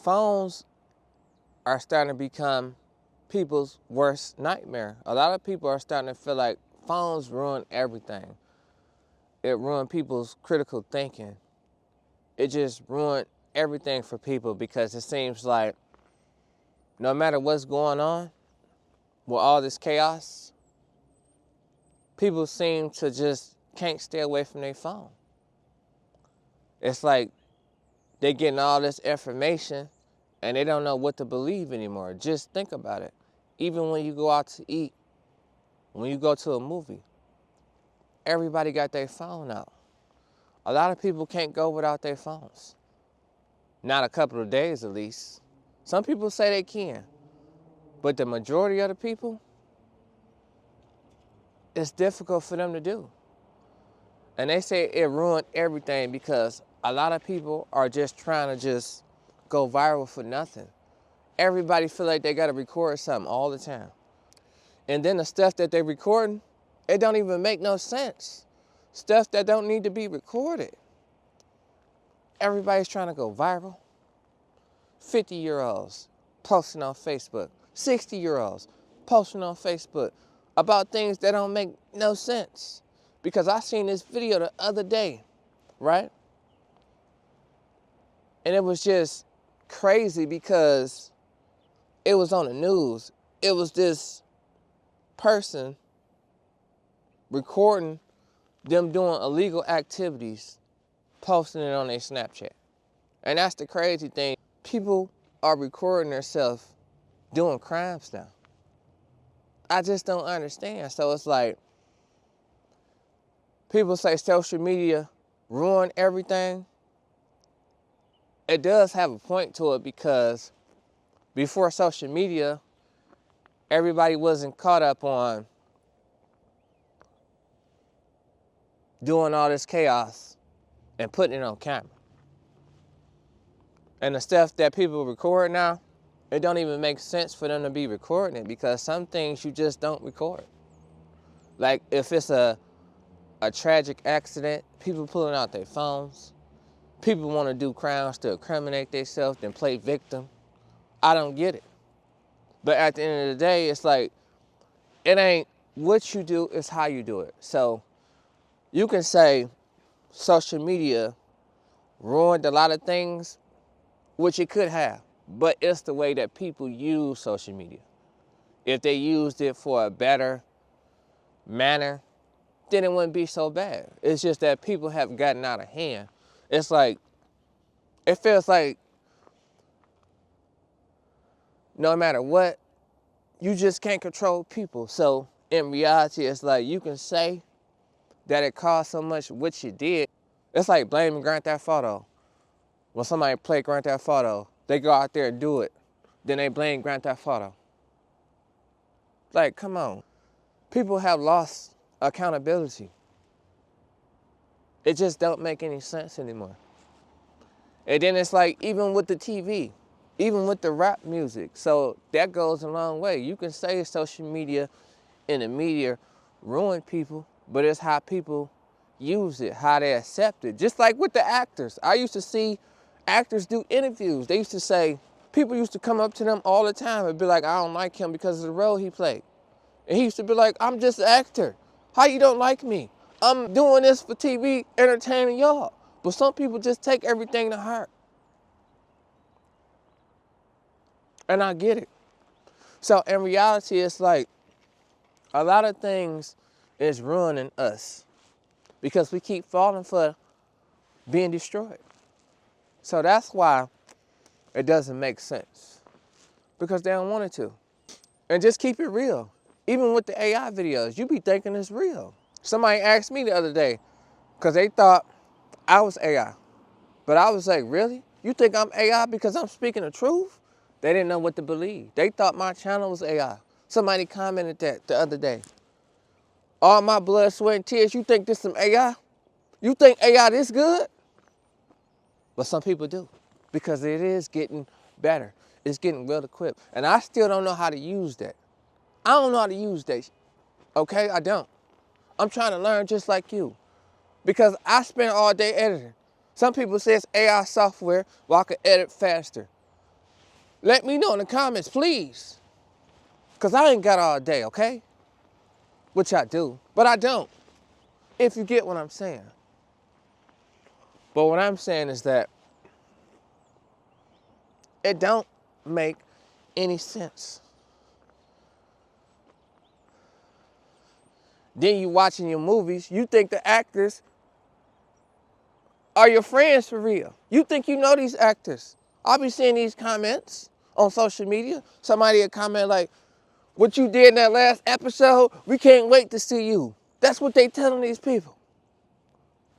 phones are starting to become people's worst nightmare. A lot of people are starting to feel like phones ruin everything. It ruined people's critical thinking. It just ruined everything for people because it seems like no matter what's going on with all this chaos, people seem to just can't stay away from their phone. It's like they're getting all this information and they don't know what to believe anymore. Just think about it. Even when you go out to eat, when you go to a movie, everybody got their phone out. A lot of people can't go without their phones. Not a couple of days at least. Some people say they can, but the majority of the people, it's difficult for them to do. And they say it ruined everything because a lot of people are just trying to just go viral for nothing. Everybody feel like they gotta record something all the time. And then the stuff that they're recording, it don't even make no sense. Stuff that don't need to be recorded. Everybody's trying to go viral. 50-year-olds posting on Facebook. 60-year-olds posting on Facebook about things that don't make no sense. Because I seen this video the other day, right? And it was just crazy because it was on the news. It was this person recording them doing illegal activities, posting it on their Snapchat. And that's the crazy thing. People are recording themselves doing crimes now. I just don't understand. So it's like, people say social media ruined everything. It does have a point to it because before social media, everybody wasn't caught up on doing all this chaos and putting it on camera. And the stuff that people record now, it don't even make sense for them to be recording it because some things you just don't record. Like if it's a tragic accident, people pulling out their phones. People want to do crimes to incriminate themselves and play victim. I don't get it. But at the end of the day, it's like, it ain't what you do, it's how you do it. So you can say social media ruined a lot of things, which it could have, but it's the way that people use social media. If they used it for a better manner, then it wouldn't be so bad. It's just that people have gotten out of hand. It's like, it feels like no matter what, you just can't control people. So in reality, it's like you can say that it caused so much what you did. It's like blaming Grand Theft Auto. When somebody play Grand Theft Auto, they go out there and do it. Then they blame Grand Theft Auto. Like, come on. People have lost accountability. It just don't make any sense anymore. And then it's like, even with the TV, even with the rap music. So that goes a long way. You can say social media and the media ruin people, but it's how people use it, how they accept it. Just like with the actors. I used to see actors do interviews. They used to say, people used to come up to them all the time and be like, I don't like him because of the role he played. And he used to be like, I'm just an actor. How you don't like me? I'm doing this for TV, entertaining y'all. But some people just take everything to heart. And I get it. So in reality, it's like a lot of things is ruining us because we keep falling for being destroyed. So that's why it doesn't make sense, because they don't want it to. And just keep it real. Even with the AI videos, you be thinking it's real. Somebody asked me the other day, because they thought I was AI. But I was like, really? You think I'm AI because I'm speaking the truth? They didn't know what to believe. They thought my channel was AI. Somebody commented that the other day. All my blood, sweat, and tears, you think this some AI? You think AI this good? But some people do, because it is getting better. It's getting well equipped. And I still don't know how to use that. I don't know how to use that, okay? I don't. I'm trying to learn just like you, because I spend all day editing. Some people say it's AI software, well, I can edit faster. Let me know in the comments, please. Because I ain't got all day, okay? Which I do, but I don't. If you get what I'm saying. But what I'm saying is that it don't make any sense. Then you watching your movies, you think the actors are your friends for real. You think you know these actors. I'll be seeing these comments on social media. Somebody will comment like, what you did in that last episode, we can't wait to see you. That's what they telling these people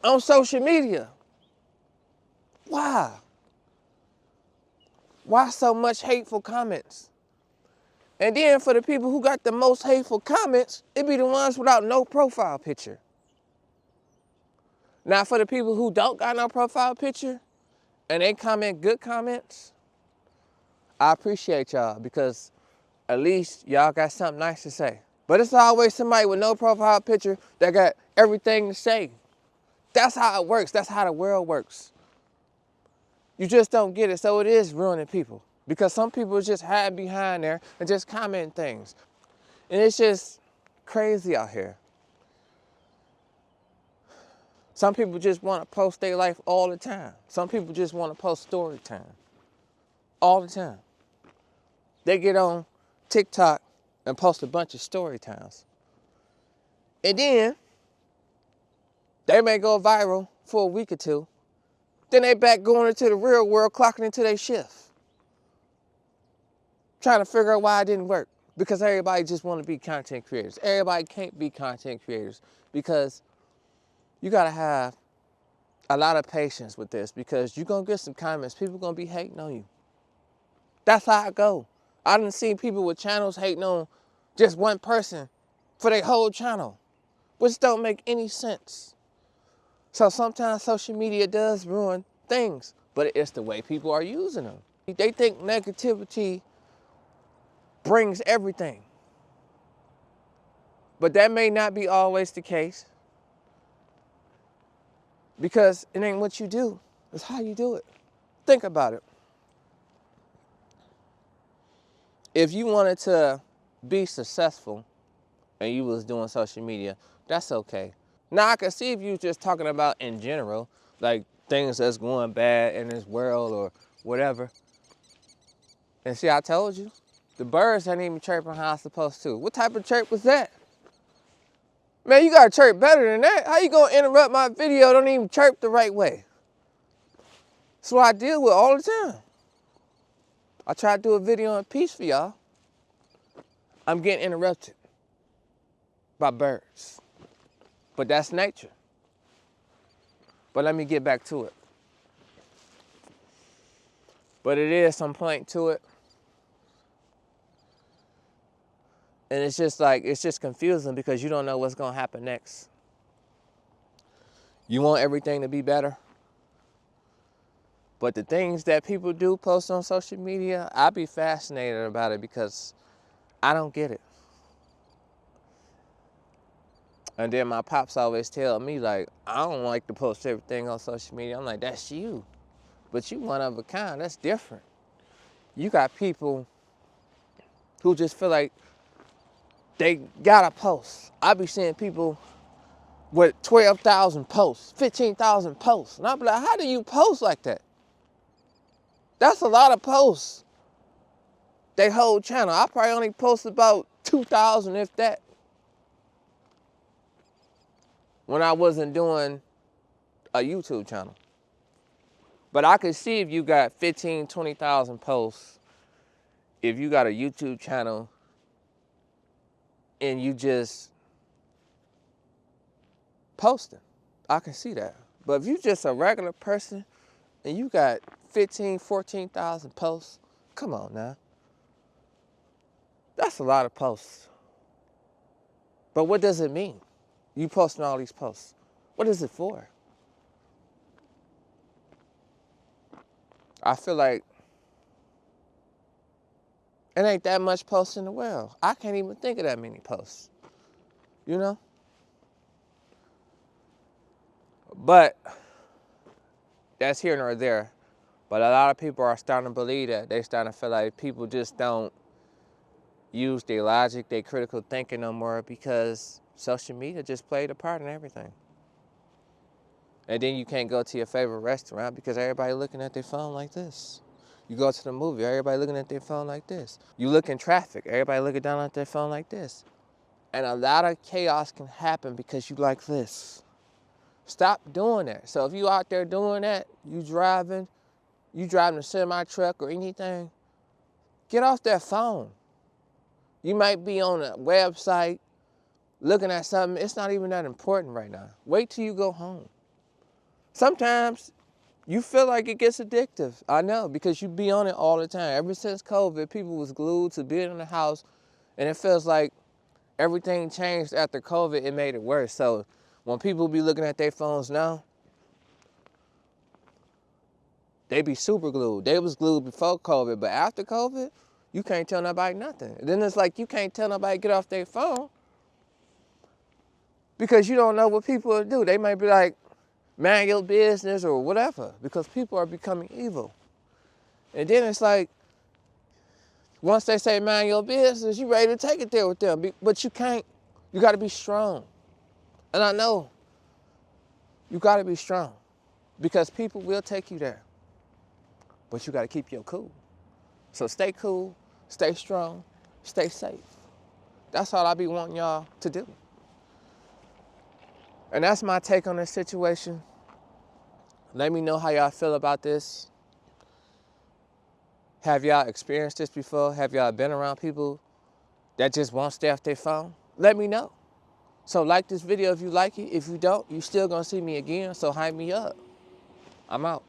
on social media. Why? Why so much hateful comments? And then for the people who got the most hateful comments, it be the ones without no profile picture. Now for the people who don't got no profile picture and they comment good comments, I appreciate y'all because at least y'all got something nice to say. But it's always somebody with no profile picture that got everything to say. That's how it works. That's how the world works. You just don't get it, so it is ruining people. Because some people just hide behind there and just comment things. And it's just crazy out here. Some people just want to post their life all the time. Some people just want to post story time. All the time. They get on TikTok and post a bunch of story times. And then they may go viral for a week or two. Then they back going into the real world, clocking into their shift. Trying to figure out why it didn't work. Because everybody just want to be content creators. Everybody can't be content creators because you got to have a lot of patience with this because you're going to get some comments. People going to be hating on you. That's how it go. I done seen people with channels hating on just one person for their whole channel, which don't make any sense. So sometimes social media does ruin things, but it's the way people are using them. They think negativity brings everything. But that may not be always the case because it ain't what you do, it's how you do it. Think about it. If you wanted to be successful and you was doing social media, that's okay. Now I can see if you just talking about in general, like things that's going bad in this world or whatever. And see, I told you, the birds ain't even chirping how I'm supposed to. What type of chirp was that? Man, you gotta chirp better than that. How you gonna interrupt my video, don't even chirp the right way? That's what I deal with all the time. I try to do a video in peace for y'all. I'm getting interrupted by birds. But that's nature. But let me get back to it. But it is some point to it. And it's just like, it's just confusing because you don't know what's gonna happen next. You want everything to be better. But the things that people do post on social media, I be fascinated about it because I don't get it. And then my pops always tell me like, I don't like to post everything on social media. I'm like, that's you. But you one of a kind, that's different. You got people who just feel like they gotta post. I be seeing people with 12,000 posts, 15,000 posts. And I be like, how do you post like that? That's a lot of posts. They whole channel. I probably only post about 2,000 if that. When I wasn't doing a YouTube channel. But I could see if you got 15, 20,000 posts, if you got a YouTube channel and you just posting. I can see that. But if you just a regular person and you got 15, 14,000 posts, come on now. That's a lot of posts. But what does it mean? You posting all these posts. What is it for? I feel like it ain't that much posts in the world. I can't even think of that many posts. You know? But that's here nor there. But a lot of people are starting to believe that. They starting to feel like people just don't use their logic, their critical thinking no more because social media just played a part in everything. And then you can't go to your favorite restaurant because everybody looking at their phone like this. You go to the movie, everybody looking at their phone like this. You look in traffic, everybody looking down at their phone like this. And a lot of chaos can happen because you like this. Stop doing that. So if you out there doing that, you driving a semi truck or anything, get off that phone. You might be on a website looking at something. It's not even that important right now. Wait till you go home. Sometimes you feel like it gets addictive. I know, because you be on it all the time. Ever since COVID, people was glued to being in the house, and it feels like everything changed after COVID. It made it worse. So when people be looking at their phones now, they be super glued. They was glued before COVID, but after COVID, you can't tell nobody nothing. Then it's like you can't tell nobody get off their phone because you don't know what people will do. They might be like, mind your business or whatever, because people are becoming evil. And then it's like, once they say mind your business, you ready to take it there with them. But you can't. You got to be strong. And I know you got to be strong because people will take you there. But you got to keep your cool. So stay cool, stay strong, stay safe. That's all I be wanting y'all to do. And that's my take on this situation. Let me know how y'all feel about this. Have y'all experienced this before? Have y'all been around people that just won't stay off their phone? Let me know. So like this video if you like it. If you don't, you still gonna see me again, so hype me up. I'm out.